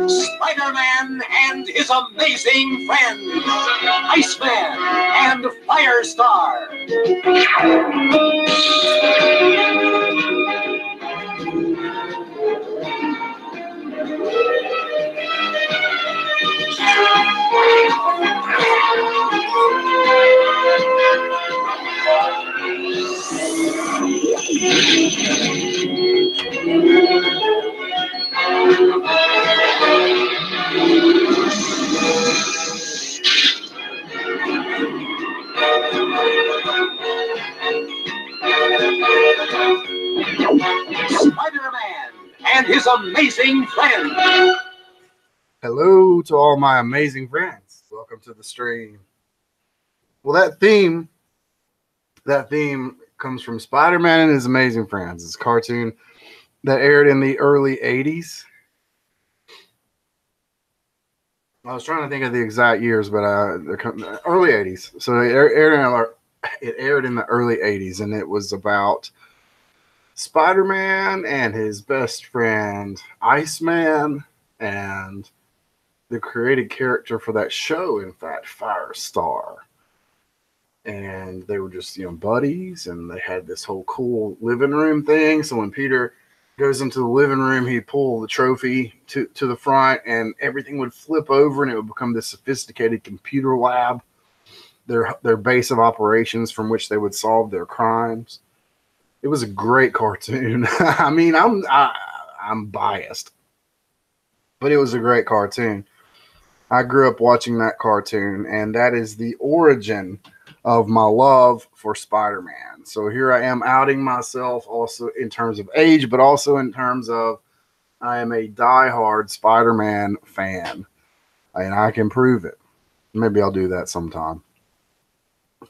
Spider-Man and his amazing friends, Iceman and Firestar. Spider-Man and his amazing friends. Hello to all my amazing friends. Welcome to the stream. Well, that theme comes from Spider-Man and his amazing friends. It's a cartoon that aired in the early 80s. I was trying to think of the exact years, but early 80s. So it aired in the early 80s, and it was about Spider-Man and his best friend Iceman, and the created character for that show, in fact, Firestar. And they were just, buddies, and they had this whole cool living room thing. So when Peter goes into the living room, he'd pull the trophy to the front, and everything would flip over, and it would become this sophisticated computer lab, their base of operations from which they would solve their crimes. It was a great cartoon. I mean, I'm biased, but it was a great cartoon. I grew up watching that cartoon, and that is the origin of my love for Spider-Man. So here I am outing myself also in terms of age, but also in terms of I am a diehard Spider-Man fan, and I can prove it. Maybe I'll do that sometime.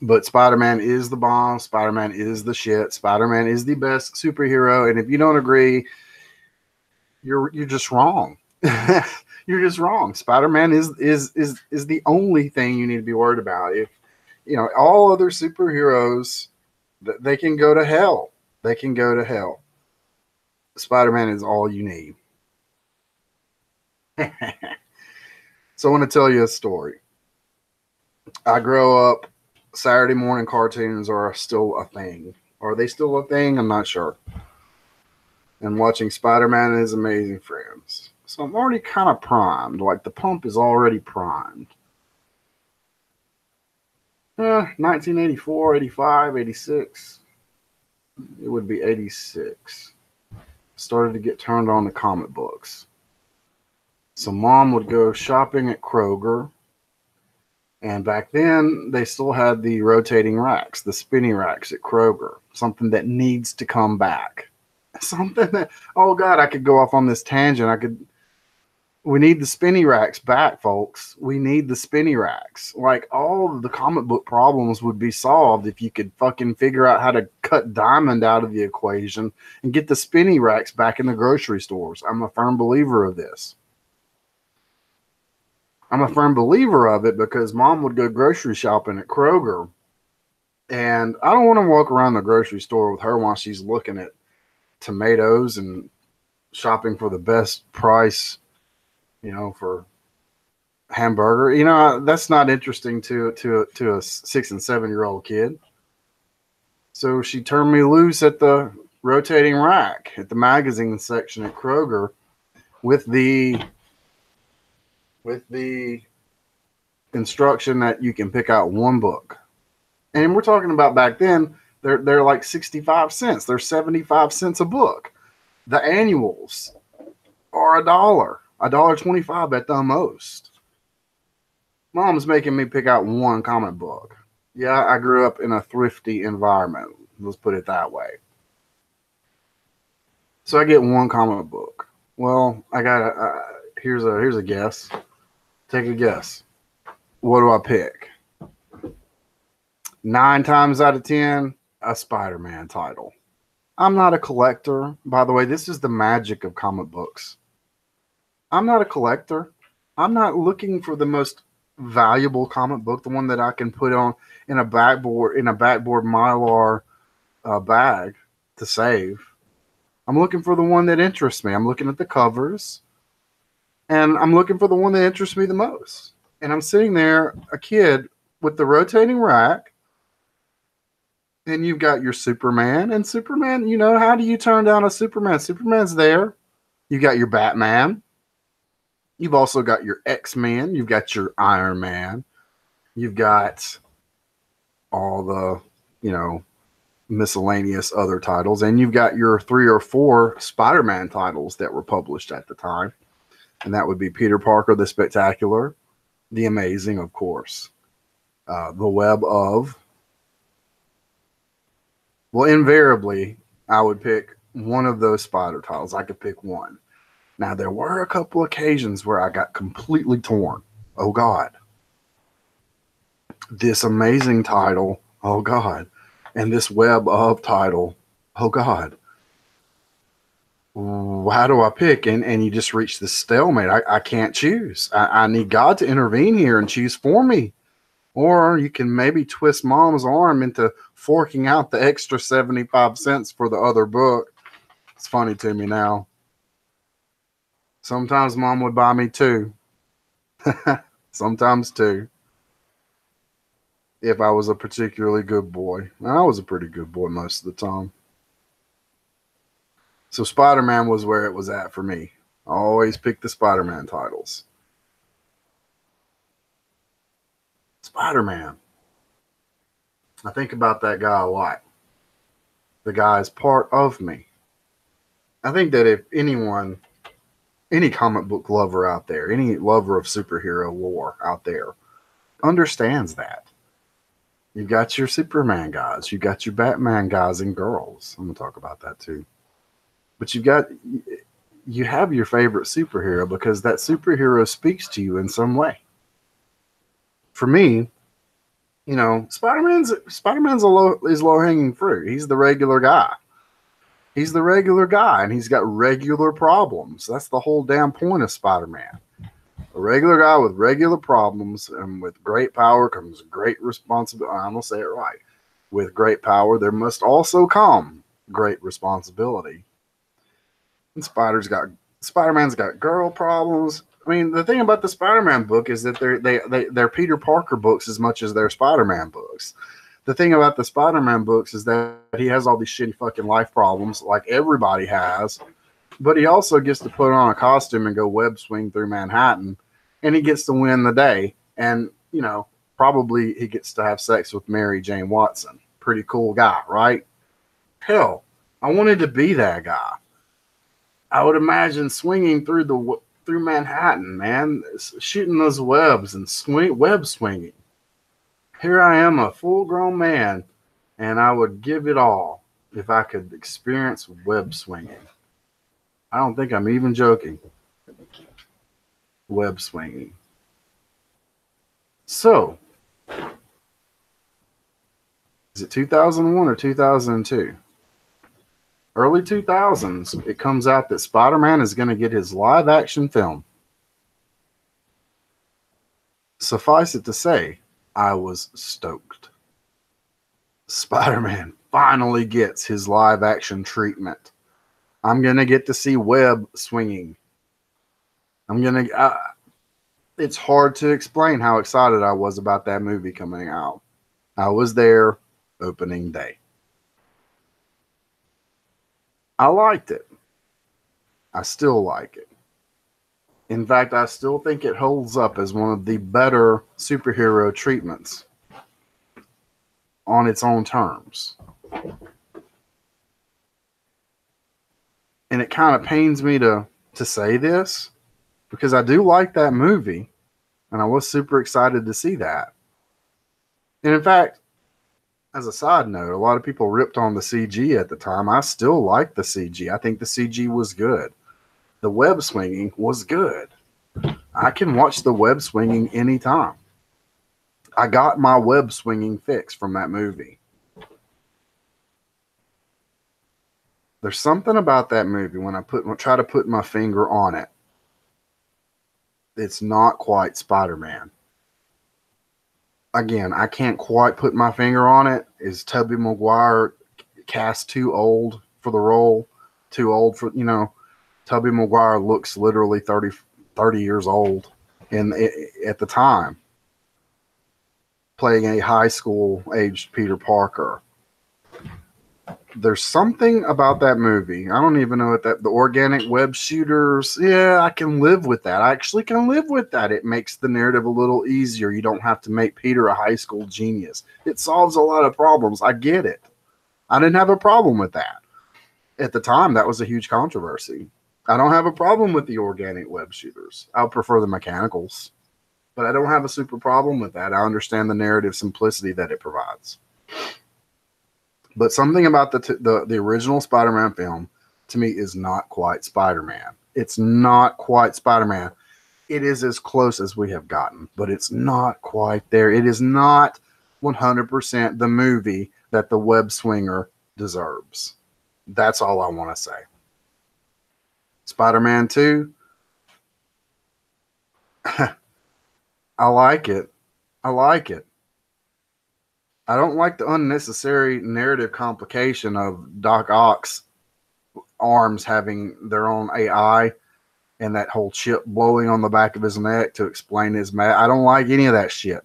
But Spider-Man is the bomb. Spider-Man is the shit. Spider-Man is the best superhero. And if you don't agree, you're just wrong. You're just wrong. Spider-Man is the only thing you need to be worried about. If all other superheroes, they can go to hell. They can go to hell. Spider-Man is all you need. So I want to tell you a story. I grew up, Saturday morning cartoons are still a thing. Are they still a thing? I'm not sure. And watching Spider-Man and his amazing friends. So I'm already kind of primed. Like the pump is already primed. 1984, 85, 86. It would be 86. Started to get turned on to comic books. So mom would go shopping at Kroger. And back then, they still had the rotating racks, the spinny racks at Kroger. Something that needs to come back. Something that, oh God, I could go off on this tangent. We need the spinny racks back, folks. We need the spinny racks. Like, all of the comic book problems would be solved if you could fucking figure out how to cut Diamond out of the equation and get the spinny racks back in the grocery stores. I'm a firm believer of this. I'm a firm believer of it because mom would go grocery shopping at Kroger. And I don't want to walk around the grocery store with her while she's looking at tomatoes and shopping for the best price, for hamburger. That's not interesting to a 6 and 7 year old kid. So she turned me loose at the rotating rack at the magazine section at Kroger with the instruction that you can pick out one book. And we're talking about back then, they're like 65 cents. They're 75 cents a book. The annuals are $1.25 at the most. Mom's making me pick out one comic book. Yeah, I grew up in a thrifty environment. Let's put it that way. So I get one comic book. Well, I got here's a guess. Take a guess. What do I pick? 9 times out of 10, a Spider-Man title. I'm not a collector. By the way, this is the magic of comic books. I'm not a collector. I'm not looking for the most valuable comic book, the one that I can put on in a backboard mylar bag to save. I'm looking for the one that interests me. I'm looking at the covers, and I'm looking for the one that interests me the most. And I'm sitting there, a kid with the rotating rack, and you've got your Superman. And Superman, you know, how do you turn down a Superman? Superman's there. You got your Batman. You've also got your X-Men. You've got your Iron Man. You've got all the, you know, miscellaneous other titles. And you've got your 3 or 4 Spider-Man titles that were published at the time. And that would be Peter Parker, the Spectacular, the Amazing, of course, the Web of. Well, invariably, I would pick one of those Spider titles. I could pick one. Now, there were a couple occasions where I got completely torn. Oh, God. This Amazing title. Oh, God. And this Web of title. Oh, God. How do I pick? And you just reach this stalemate. I can't choose. I need God to intervene here and choose for me. Or you can maybe twist Mom's arm into forking out the extra 75 cents for the other book. It's funny to me now. Sometimes Mom would buy me 2. Sometimes 2. If I was a particularly good boy. And I was a pretty good boy most of the time. So Spider-Man was where it was at for me. I always picked the Spider-Man titles. Spider-Man. I think about that guy a lot. The guy is part of me. I think that if anyone, any comic book lover out there, any lover of superhero lore out there, understands that. You've got your Superman guys. You've got your Batman guys and girls. I'm going to talk about that too. But you have your favorite superhero because that superhero speaks to you in some way. For me, you know, Spider-Man's is low-hanging fruit. He's the regular guy. He's the regular guy, and he's got regular problems. That's the whole damn point of Spider-Man. A regular guy with regular problems, and with great power comes great responsibility. I'm going to say it right. With great power, there must also come great responsibility. And Spider-Man's got girl problems. I mean, the thing about the Spider-Man book is that they're Peter Parker books as much as they're Spider-Man books. The thing about the Spider-Man books is that he has all these shitty fucking life problems like everybody has, but he also gets to put on a costume and go web swing through Manhattan, and he gets to win the day. And, you know, probably he gets to have sex with Mary Jane Watson. Pretty cool guy, right? Hell, I wanted to be that guy. I would imagine swinging through Manhattan, man, shooting those webs and web swinging. Here I am, a full-grown man, and I would give it all if I could experience web swinging. I don't think I'm even joking. Web swinging. So, is it 2001 or 2002? Early 2000s, it comes out that Spider-Man is going to get his live-action film. Suffice it to say, I was stoked. Spider-Man finally gets his live-action treatment. I'm going to get to see web swinging. It's hard to explain how excited I was about that movie coming out. I was there opening day. I liked it. I still like it. In fact, I still think it holds up as one of the better superhero treatments on its own terms. And it kind of pains me to say this because I do like that movie and I was super excited to see that. And in fact, as a side note, a lot of people ripped on the CG at the time. I still like the CG. I think the CG was good. The web swinging was good. I can watch the web swinging anytime. I got my web swinging fix from that movie. There's something about that movie when I try to put my finger on it. It's not quite Spider-Man. again, I can't quite put my finger on it. Is Tobey Maguire cast too old for the role? Too old for, Tobey Maguire looks literally 30 years old at the time, playing a high school aged Peter Parker. There's something about that movie. I don't even know what the organic web shooters. Yeah, I can live with that. I actually can live with that. It makes the narrative a little easier. You don't have to make Peter a high school genius. It solves a lot of problems. I get it. I didn't have a problem with that. At the time, that was a huge controversy. I don't have a problem with the organic web shooters. I prefer the mechanicals, but I don't have a super problem with that. I understand the narrative simplicity that it provides. But something about the original Spider-Man film, to me, is not quite Spider-Man. It's not quite Spider-Man. It is as close as we have gotten, but it's not quite there. It is not 100% the movie that the web swinger deserves. That's all I want to say. Spider-Man 2, I like it. I like it. I don't like the unnecessary narrative complication of Doc Ock's arms having their own AI and that whole chip blowing on the back of his neck to explain his I don't like any of that shit.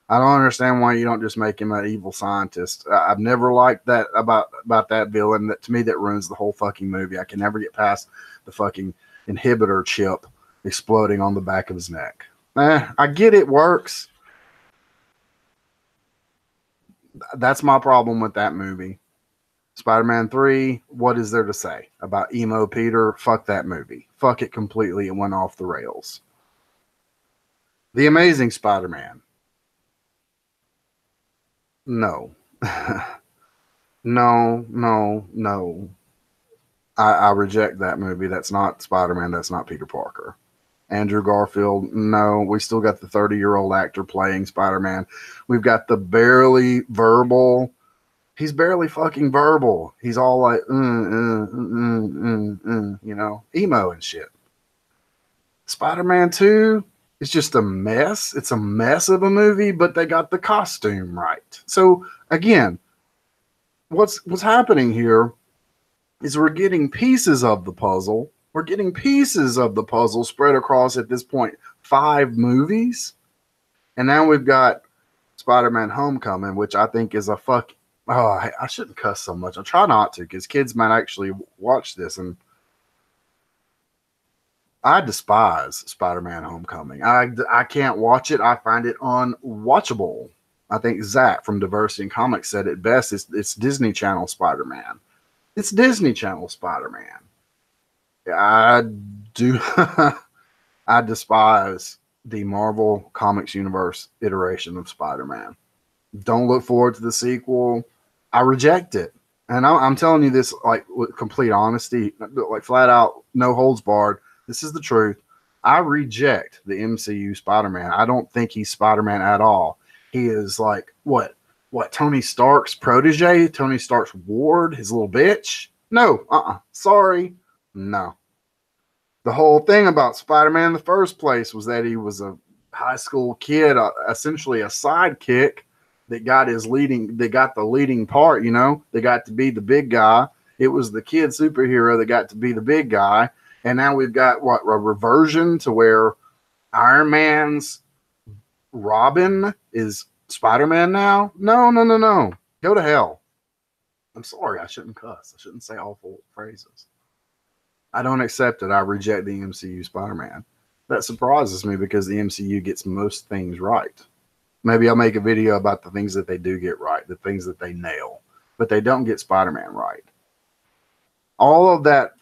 I don't understand why you don't just make him an evil scientist. I've never liked that about that villain. That, to me, that ruins the whole fucking movie. I can never get past the fucking inhibitor chip exploding on the back of his neck. I get it works. That's my problem with that movie. Spider-Man 3, what is there to say about emo Peter? Fuck that movie. Fuck it completely. It went off the rails. The Amazing Spider-Man. No. No. I reject that movie. That's not Spider-Man. That's not Peter Parker. Andrew Garfield, no. We still got the 30-year-old actor playing Spider-Man. We've got the barely verbal. He's barely fucking verbal. He's all like, emo and shit. Spider-Man 2 is just a mess. It's a mess of a movie, but they got the costume right. So, again, what's happening here is we're getting pieces of the puzzle. We're getting pieces of the puzzle spread across, at this point, 5 movies. And now we've got Spider-Man Homecoming, which I think is a fuck. Oh, I shouldn't cuss so much. I try not to, because kids might actually watch this. And I despise Spider-Man Homecoming. I can't watch it. I find it unwatchable. I think Zach from Diversity in Comics said it best. It's Disney Channel Spider-Man. It's Disney Channel Spider-Man. I do. I despise the Marvel Comics Universe iteration of Spider-Man. Don't look forward to the sequel. I reject it. And I'm telling you this like with complete honesty, like flat out, no holds barred. This is the truth. I reject the MCU Spider-Man. I don't think he's Spider-Man at all. He is like, what, Tony Stark's protege? Tony Stark's ward? His little bitch? No, sorry. No. The whole thing about Spider-Man in the first place was that he was a high school kid, essentially a sidekick that got the leading part, They got to be the big guy. It was the kid superhero that got to be the big guy. And now we've got a reversion to where Iron Man's Robin is Spider-Man now? No. Go to hell. I'm sorry, I shouldn't cuss. I shouldn't say awful phrases. I don't accept it. I reject the MCU Spider-Man. That surprises me because the MCU gets most things right. Maybe I'll make a video about the things that they do get right, the things that they nail, but they don't get Spider-Man right. All of that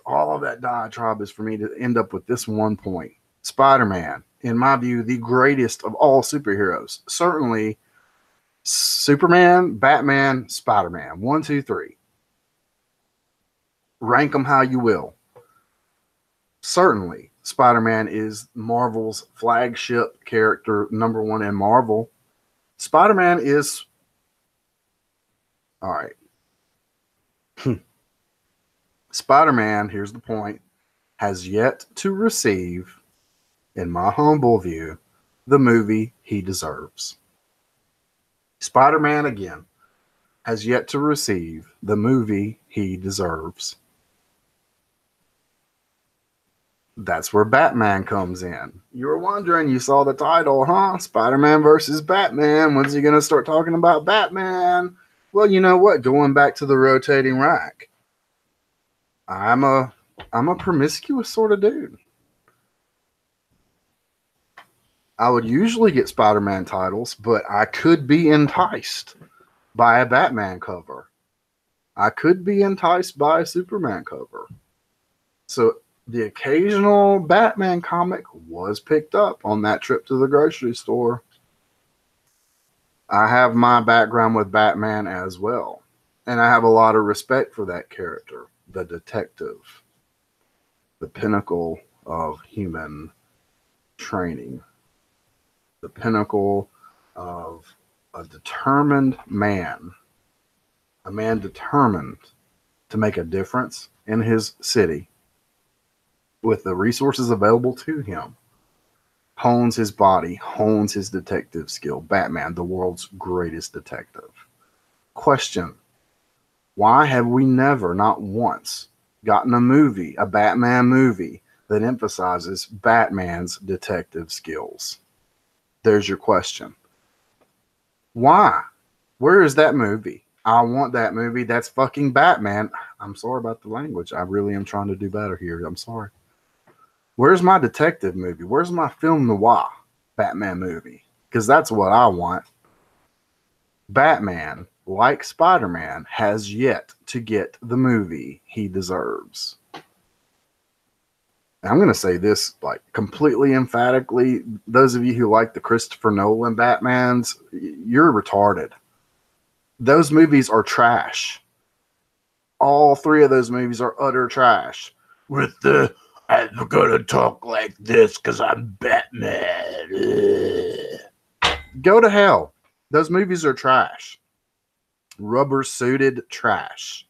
diatribe is for me to end up with this one point. Spider-Man, in my view, the greatest of all superheroes. Certainly Superman, Batman, Spider-Man. 1, 2, 3. Rank them how you will. Certainly, Spider-Man is Marvel's flagship character, number 1 in Marvel. Spider-Man is... All right. Spider-Man, here's the point, has yet to receive, in my humble view, the movie he deserves. Spider-Man, again, has yet to receive the movie he deserves. That's where Batman comes in. You were wondering, you saw the title, huh? Spider-Man versus Batman. When's he going to start talking about Batman? Well, you know what? Going back to the rotating rack. I'm a promiscuous sort of dude. I would usually get Spider-Man titles, but I could be enticed by a Batman cover. I could be enticed by a Superman cover. So the occasional Batman comic was picked up on that trip to the grocery store. I have my background with Batman as well. And I have a lot of respect for that character, the detective, the pinnacle of human training, the pinnacle of a determined man, a man determined to make a difference in his city with the resources available to him, hones his body, hones his detective skill. Batman, the world's greatest detective. Question: why have we never, not once, gotten a movie, a Batman movie, that emphasizes Batman's detective skills? There's your question. Why? Where is that movie? I want that movie. That's fucking Batman. I'm sorry about the language. I really am trying to do better here. I'm sorry. Where's my detective movie? Where's my film noir Batman movie? Because that's what I want. Batman, like Spider-Man, has yet to get the movie he deserves. I'm going to say this like completely emphatically. Those of you who like the Christopher Nolan Batmans, you're retarded. Those movies are trash. All three of those movies are utter trash. With the, I'm going to talk like this because I'm Batman. Ugh. Go to hell. Those movies are trash. Rubber-suited trash.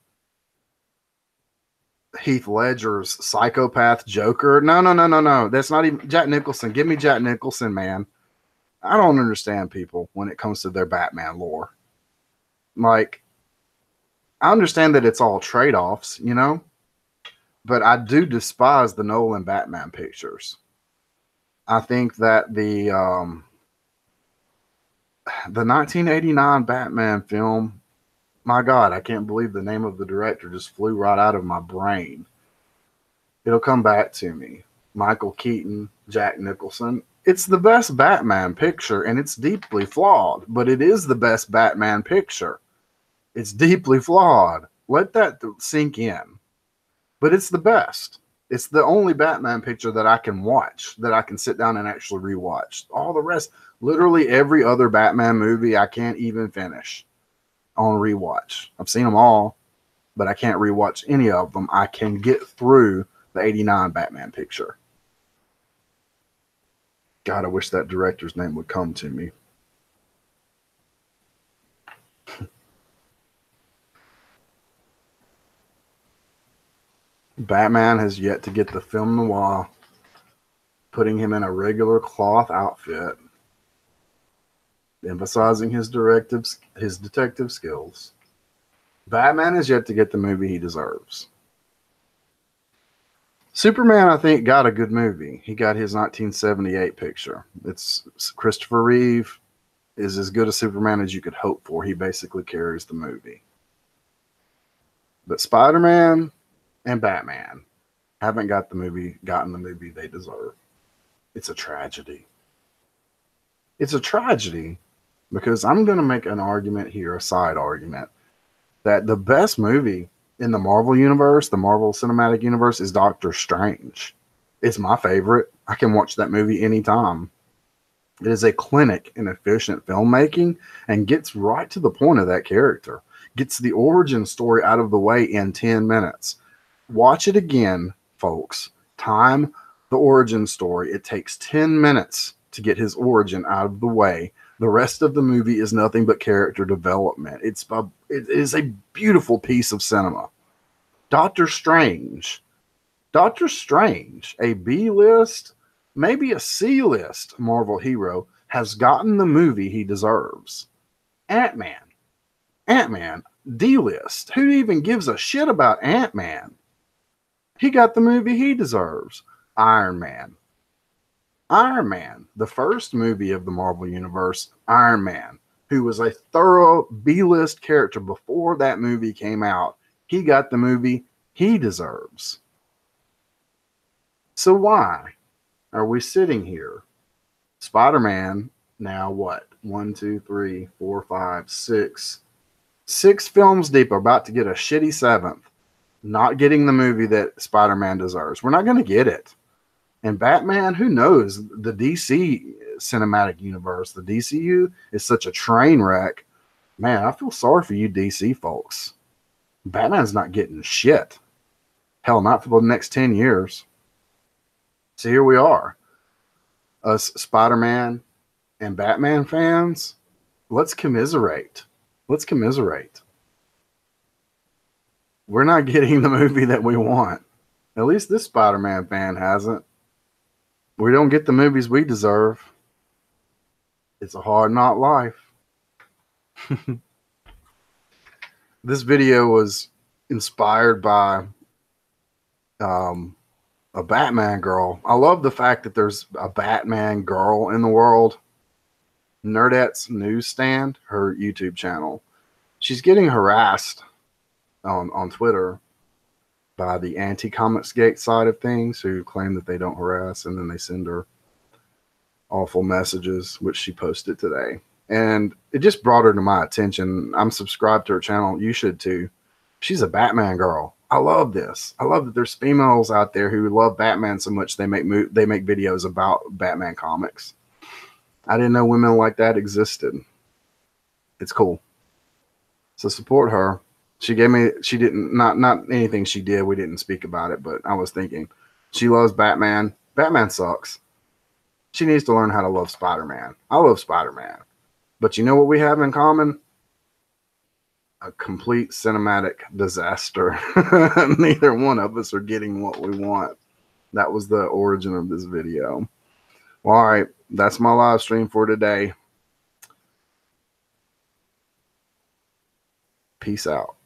Heath Ledger's psychopath Joker. No. That's not even Jack Nicholson. Give me Jack Nicholson, man. I don't understand people when it comes to their Batman lore. Like, I understand that it's all trade-offs, you know? But I do despise the Nolan Batman pictures. I think that the 1989 Batman film, my God, I can't believe the name of the director just flew right out of my brain. It'll come back to me. Michael Keaton, Jack Nicholson. It's the best Batman picture, and it's deeply flawed, but it is the best Batman picture. It's deeply flawed. Let that sink in. But it's the best. It's the only Batman picture that I can watch, that I can sit down and actually rewatch. All the rest, literally every other Batman movie, I can't even finish on rewatch. I've seen them all, but I can't rewatch any of them. I can get through the 89 Batman picture. God, I wish that director's name would come to me. Batman has yet to get the film noir, putting him in a regular cloth outfit, emphasizing his detective skills. Batman has yet to get the movie he deserves. Superman, I think, got a good movie. He got his 1978 picture. It's Christopher Reeve is as good a Superman as you could hope for. He basically carries the movie. But Spider-Man and Batman haven't gotten the movie they deserve. It's a tragedy. It's a tragedy because I'm going to make an argument here, a side argument, that the best movie in the Marvel universe, the Marvel Cinematic Universe, is Doctor Strange. It's my favorite. I can watch that movie anytime. It is a clinic in efficient filmmaking and gets right to the point of that character. Gets the origin story out of the way in 10 minutes. Watch it again, folks. Time the origin story. It takes 10 minutes to get his origin out of the way. The rest of the movie is nothing but character development. It is a beautiful piece of cinema. Doctor Strange, a B-list, maybe a C-list Marvel hero, has gotten the movie he deserves. Ant-Man. Ant-Man, D-list. Who even gives a shit about Ant-Man? He got the movie he deserves. Iron Man. Iron Man, the first movie of the Marvel Universe, Iron Man, who was a thorough B-list character before that movie came out. He got the movie he deserves. So why are we sitting here? Spider-Man, now what? 1, 2, 3, 4, 5, 6. 6 films deep, are about to get a shitty 7th. Not getting the movie that Spider-Man deserves. We're not going to get it. And Batman, who knows? The DC cinematic universe, the DCU, is such a train wreck. Man, I feel sorry for you DC folks. Batman's not getting shit. Hell, not for the next 10 years. So here we are. Us Spider-Man and Batman fans, let's commiserate. Let's commiserate. We're not getting the movie that we want. At least this Spider-Man fan hasn't. We don't get the movies we deserve. It's a hard knock life. This video was inspired by a Batman girl. I love the fact that there's a Batman girl in the world. Nerdette's Newsstand, her YouTube channel. She's getting harassed on Twitter by the anti-Comicsgate side of things, who claim that they don't harass, and then they send her awful messages, which she posted today. And it just brought her to my attention. I'm subscribed to her channel. You should too. She's a Batman girl. I love this. I love that there's females out there who love Batman so much they make videos about Batman comics. I didn't know women like that existed. It's cool. So support her. She didn't, not anything she did, we didn't speak about it, but I was thinking, she loves Batman. Batman sucks. She needs to learn how to love Spider-Man. I love Spider-Man. But you know what we have in common? A complete cinematic disaster. Neither one of us are getting what we want. That was the origin of this video. Well, all right, that's my live stream for today. Peace out.